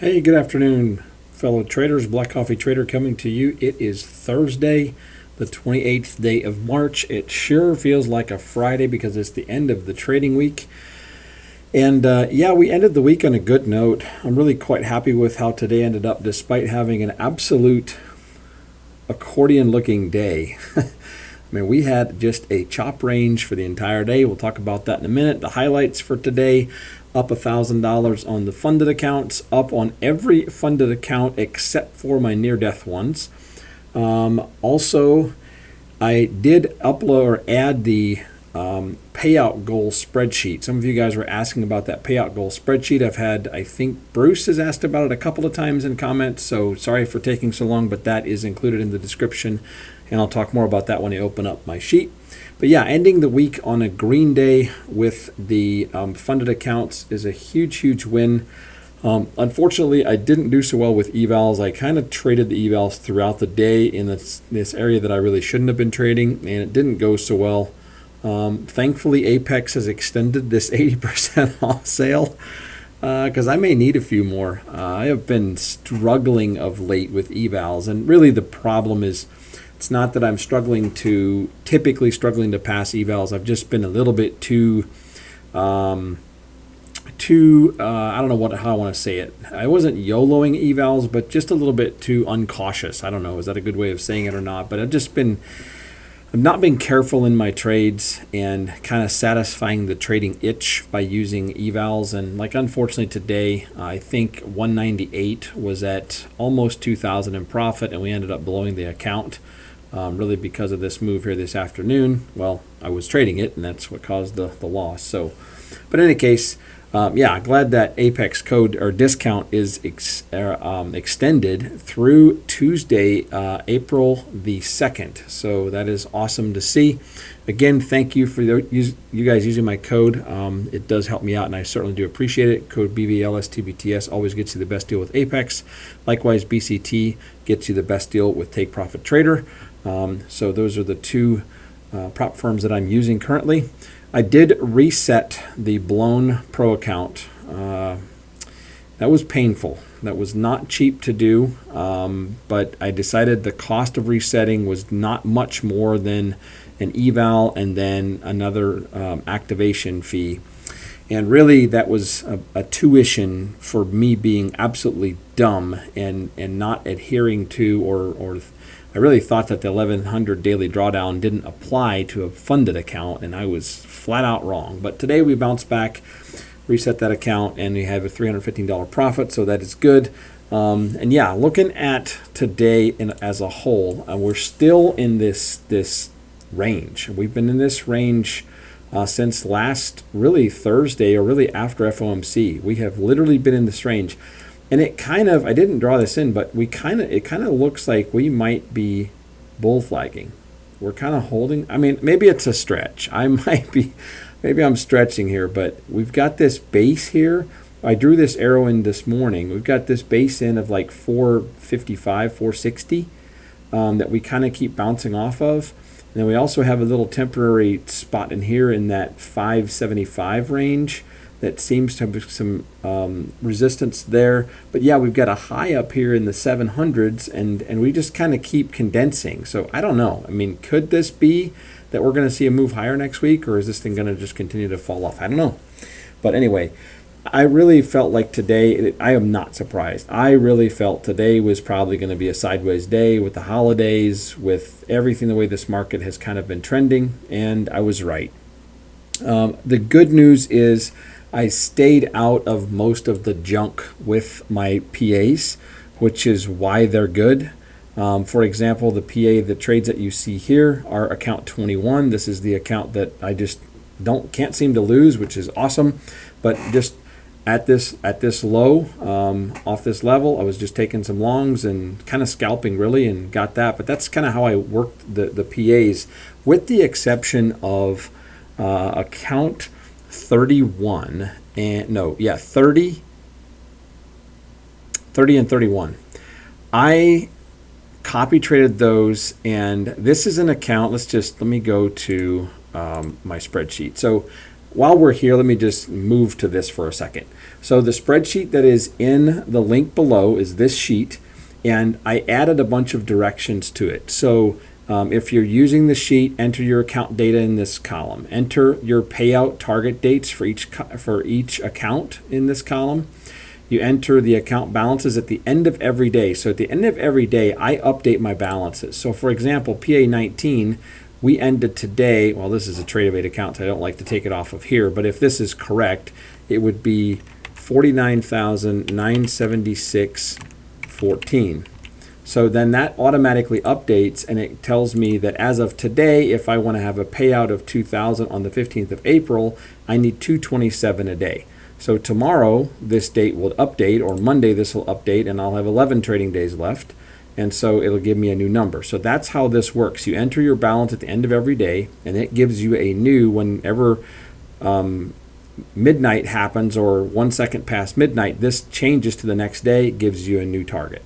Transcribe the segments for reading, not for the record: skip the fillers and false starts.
Hey, good afternoon, fellow traders. Black Coffee Trader coming to you. It is Thursday, the 28th day of March. It sure feels like a Friday because it's the end of the trading week. And we ended the week on a good note. I'm really quite happy with how today ended up, despite having an absolute accordion-looking day. I mean, we had just a chop range for the entire day. We'll talk about that in a minute. The highlights for today: up $1,000 on the funded accounts, up on every funded account except for my near-death ones. Also, I did upload or add the payout goal spreadsheet. Some of you guys were asking about that payout goal spreadsheet. I think Bruce has asked about it a couple of times in comments, so sorry for taking so long, but that is included in the description, and I'll talk more about that when I open up my sheet. But yeah, ending the week on a green day with the funded accounts is a huge win. Unfortunately, I didn't do so well with evals. I kind of traded the evals throughout the day in this area that I really shouldn't have been trading, and it didn't go so well. Thankfully, Apex has extended this 80% off sale because I may need a few more. I have been struggling of late with evals, and really the problem is it's not that I'm typically struggling to pass evals. I've just been a little bit too I don't know how I want to say it. I wasn't YOLOing evals, but just a little bit too uncautious. I don't know, is that a good way of saying it or not? But I've not been careful in my trades and kind of satisfying the trading itch by using evals. And unfortunately today, I think 198 was at almost 2,000 in profit, and we ended up blowing the account. Really because of this move here this afternoon. Well, I was trading it, and that's what caused the loss. So, but in any case, glad that Apex code or discount is extended through Tuesday, April the 2nd. So that is awesome to see. Again, thank you for you guys using my code. It does help me out, and I certainly do appreciate it. Code BVLSTBTS always gets you the best deal with Apex. Likewise, BCT gets you the best deal with Take Profit Trader. So those are the two prop firms that I'm using currently. I did reset the blown pro account. That was painful. That was not cheap to do, but I decided the cost of resetting was not much more than an eval and then another activation fee. And really that was a tuition for me being absolutely dumb and not adhering to or I really thought that the 1100 daily drawdown didn't apply to a funded account, and I was flat out wrong. But today we bounced back, reset that account, and we have a $315 profit, so that is good. Looking at today as a whole, we're still in this range. We've been in this range since last really Thursday, or really after FOMC. We have literally been in this range. And I didn't draw this in, but it kind of looks like we might be bull flagging. We're kind of holding. I mean, maybe it's a stretch. Maybe I'm stretching here, but we've got this base here. I drew this arrow in this morning. We've got this base in of 455, 460 that we kind of keep bouncing off of. And then we also have a little temporary spot in here in that 575 range. That seems to have some resistance there. But yeah, we've got a high up here in the 700s, and we just kind of keep condensing. So I don't know. I mean, could this be that we're going to see a move higher next week, or is this thing going to just continue to fall off? I don't know. But anyway, I really felt like today, I am not surprised. I really felt today was probably going to be a sideways day with the holidays, with everything the way this market has kind of been trending, and I was right. The good news is I stayed out of most of the junk with my PAs, which is why they're good. For example, the PA, the trades that you see here are account 21. This is the account that I just can't seem to lose, which is awesome. But just at this low, off this level, I was just taking some longs and kind of scalping really, and got that. But that's kind of how I worked the PAs, with the exception of account 31 30 and 31. I copy traded those, and this is an account. Let me go to my spreadsheet. So while we're here, let me just move to this for a second. So the spreadsheet that is in the link below is this sheet, and I added a bunch of directions to it. So if you're using the sheet, enter your account data in this column. Enter your payout target dates for each account in this column. You enter the account balances at the end of every day. So at the end of every day, I update my balances. So for example, PA19, we ended today, well, this is a Trade-Evade account, so I don't like to take it off of here, but if this is correct, it would be 49,976.14. So then that automatically updates, and it tells me that as of today, if I want to have a payout of 2,000 on the 15th of April, I need 227 a day. So tomorrow, this date will update, or Monday this will update, and I'll have 11 trading days left. And so it'll give me a new number. So that's how this works. You enter your balance at the end of every day, and it gives you a new, whenever midnight happens or 1 second past midnight, this changes to the next day, it gives you a new target.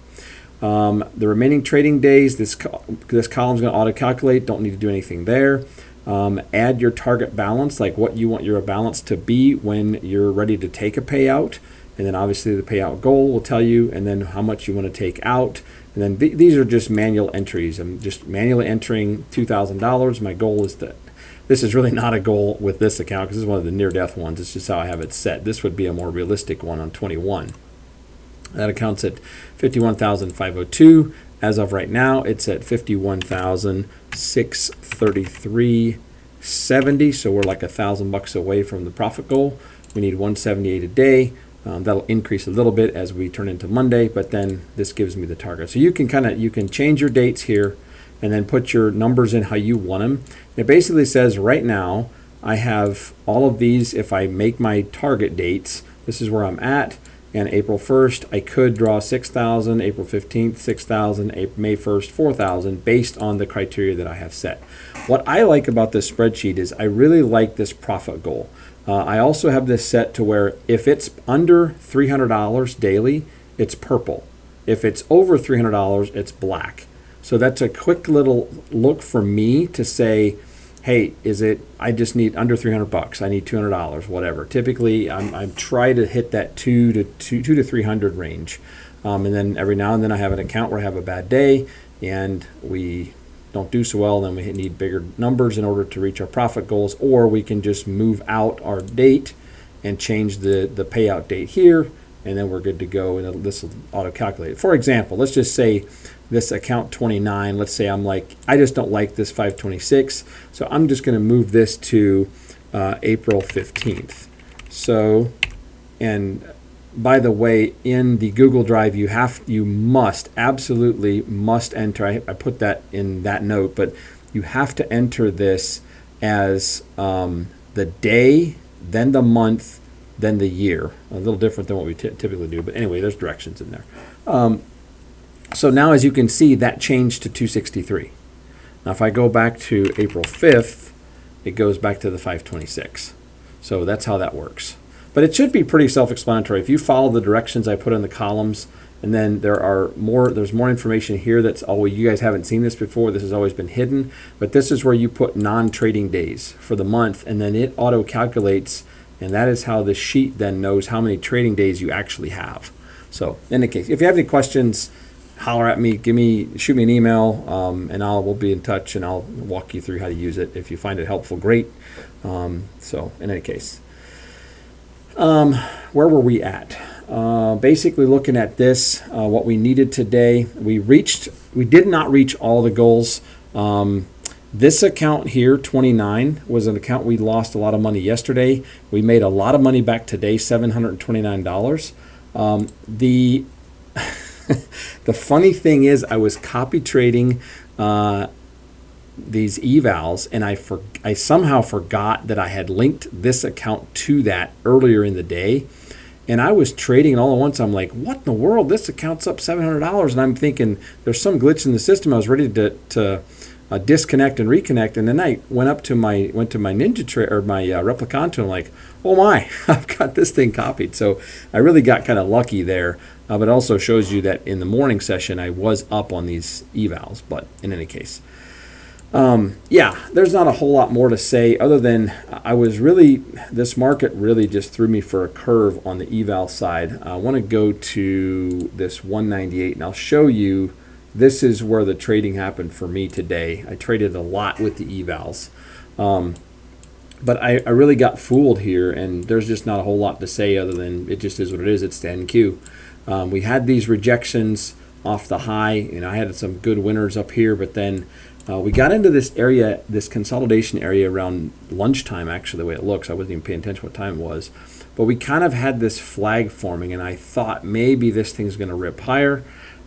The remaining trading days, this column is going to auto-calculate, don't need to do anything there. Add your target balance, like what you want your balance to be when you're ready to take a payout. And then obviously the payout goal will tell you, and then how much you want to take out. And then these are just manual entries. I'm just manually entering $2,000. My goal is that this is really not a goal with this account because this is one of the near-death ones. It's just how I have it set. This would be a more realistic one on 21. That account's at 51,502. As of right now, it's at 51,633.70. So we're like $1,000 away from the profit goal. We need 178 a day. That'll increase a little bit as we turn into Monday, but then this gives me the target. So you can change your dates here and then put your numbers in how you want them. It basically says right now I have all of these. If I make my target dates, this is where I'm at. And April 1st, I could draw 6,000, April 15th, 6,000, May 1st, 4,000, based on the criteria that I have set. What I like about this spreadsheet is I really like this profit goal. I also have this set to where if it's under $300 daily, it's purple. If it's over $300, it's black. So that's a quick little look for me to say, hey, I just need under $300, I need $200, whatever. Typically, I try to hit that 200 to 300 range. And then every now and then I have an account where I have a bad day and we don't do so well, then we need bigger numbers in order to reach our profit goals, or we can just move out our date and change the payout date here, and then we're good to go, and this will auto-calculate. For example, let's just say this account 29, let's say I just don't like this 526, so I'm just going to move this to April 15th. So, and by the way, in the Google Drive, you absolutely must enter, I put that in that note, but you have to enter this as the day, then the month, then the year. A little different than what we typically do, but anyway, there's directions in there. So now, as you can see, that changed to 263. Now, if I go back to April 5th, it goes back to the 526. So that's how that works. But it should be pretty self-explanatory. If you follow the directions I put in the columns, and then there's more information here that's always, you guys haven't seen this before, this has always been hidden, but this is where you put non-trading days for the month, and then it auto-calculates, and that is how the sheet then knows how many trading days you actually have. So in any case, if you have any questions, holler at me, shoot me an email, and we'll be in touch, and I'll walk you through how to use it. If you find it helpful, great. So in any case, where were we at? Basically looking at this, what we needed today, we did not reach all the goals. This account here, 29, was an account we lost a lot of money yesterday. We made a lot of money back today, $729. The funny thing is I was copy trading these evals, and I somehow forgot that I had linked this account to that earlier in the day, and I was trading it all at once. I'm like, what in the world? This account's up $700, and I'm thinking there's some glitch in the system. I was ready to disconnect and reconnect, and then I went to my Ninja or my Replicante, and I'm like, oh my, I've got this thing copied. So I really got kind of lucky there. But it also shows you that in the morning session I was up on these evals. But in any case, Yeah, there's not a whole lot more to say other than this market really just threw me for a curve on the eval side. I want to go to this 198 and I'll show you this is where the trading happened for me today. I traded a lot with the evals. But I really got fooled here, and there's just not a whole lot to say other than it just is what it is. It's the NQ. We had these rejections off the high. I had some good winners up here, but then we got into this area, this consolidation area around lunchtime, actually, the way it looks. I wasn't even paying attention what time it was. But we kind of had this flag forming, and I thought maybe this thing's going to rip higher.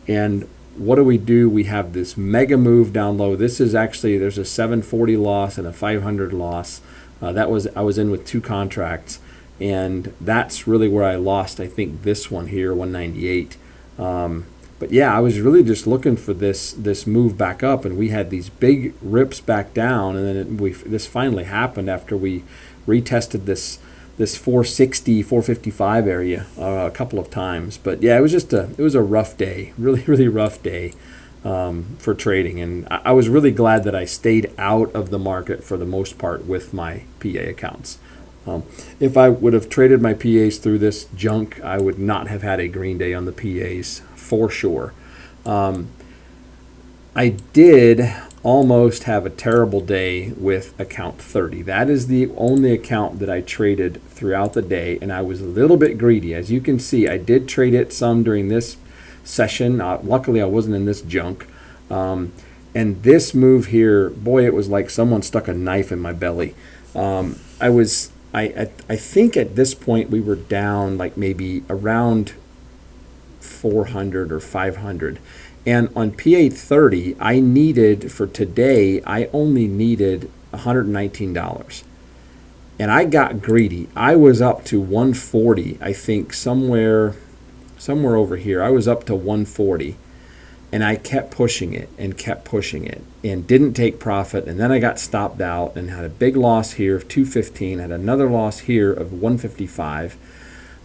And what do? We have this mega move down low. This is actually, there's a 740 loss and a 500 loss. I was in with 2 contracts, and that's really where I lost. I think this one here, 198. But yeah, I was really just looking for this move back up, and we had these big rips back down, and then this finally happened after we retested this 460, 455 area a couple of times. But yeah, it was a rough day, really rough day. For trading, and I was really glad that I stayed out of the market for the most part with my PA accounts. If I would have traded my PAs through this junk, I would not have had a green day on the PAs for sure. I did almost have a terrible day with account 30. That is the only account that I traded throughout the day, and I was a little bit greedy. As you can see, I did trade it some during this session. Luckily, I wasn't in this junk. And this move here, boy, it was like someone stuck a knife in my belly. I think at this point we were down like maybe around 400 or 500. And on PA 30, I needed, for today, I only needed $119. And I got greedy. I was up to 140, I think, somewhere over here. I was up to 140, and I kept pushing it and didn't take profit. And then I got stopped out and had a big loss here of 215, had another loss here of 155.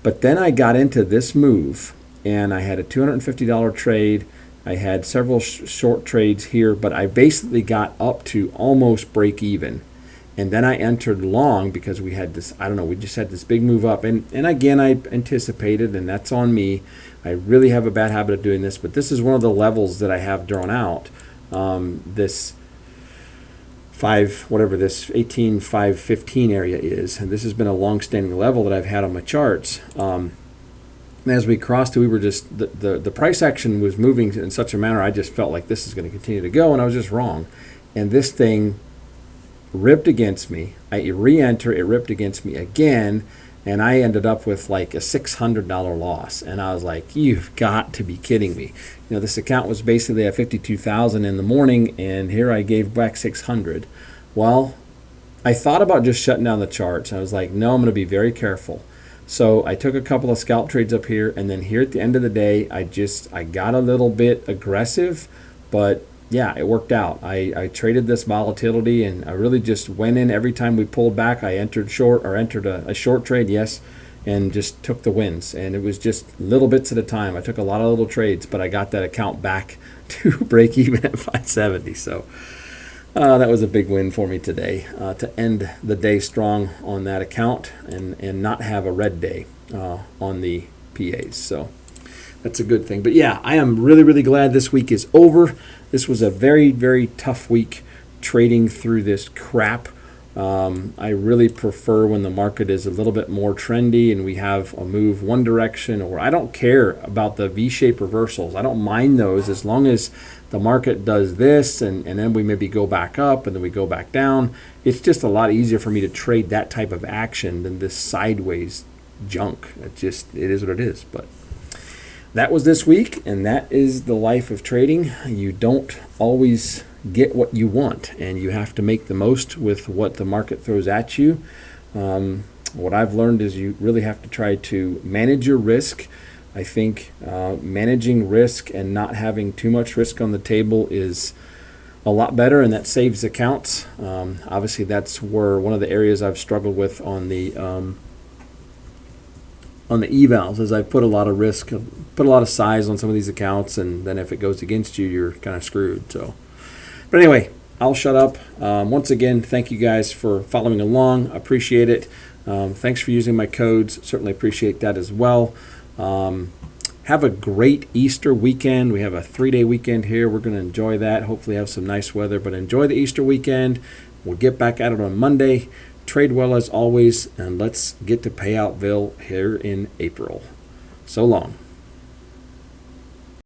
But then I got into this move, and I had a $250 trade. I had several short trades here, but I basically got up to almost break even. And then I entered long because we had this, we just had this big move up. And again, I anticipated, and that's on me. I really have a bad habit of doing this, but this is one of the levels that I have drawn out. This 18,515 area is. And this has been a long-standing level that I've had on my charts. And as we crossed it, we were just, the price action was moving in such a manner, I just felt like this is going to continue to go, and I was just wrong. And this thing ripped against me. I re-enter, it ripped against me again, and I ended up with like a $600 loss. And I was like, you've got to be kidding me. This account was basically at 52,000 in the morning, and here I gave back 600. Well, I thought about just shutting down the charts. I was like, no, I'm going to be very careful. So I took a couple of scalp trades up here, and then here at the end of the day, I got a little bit aggressive, but yeah, it worked out. I traded this volatility, and I really just went in every time we pulled back. I entered a short trade, yes, and just took the wins. And it was just little bits at a time. I took a lot of little trades, but I got that account back to break even at 570. So that was a big win for me today, to end the day strong on that account and not have a red day on the PAs. So that's a good thing. But yeah, I am really glad this week is over. This was a very tough week trading through this crap. I really prefer when the market is a little bit more trendy and we have a move one direction, or I don't care about the V-shaped reversals. I don't mind those as long as the market does this and then we maybe go back up and then we go back down. It's just a lot easier for me to trade that type of action than this sideways junk. It is what it is. But that was this week, and that is the life of trading. You don't always get what you want, and you have to make the most with what the market throws at you. What I've learned is you really have to try to manage your risk. I think managing risk and not having too much risk on the table is a lot better, and that saves accounts. Obviously, that's where one of the areas I've struggled with on the evals, is I put a lot of risk, put a lot of size on some of these accounts, and then if it goes against you, you're kind of screwed. So, but anyway, I'll shut up. Once again, thank you guys for following along. Appreciate it. Thanks for using my codes. Certainly appreciate that as well. Have a great Easter weekend. We have a 3-day weekend here. We're going to enjoy that. Hopefully have some nice weather, but enjoy the Easter weekend. We'll get back at it on Monday. Trade well as always, and let's get to Payoutville here in April. So long.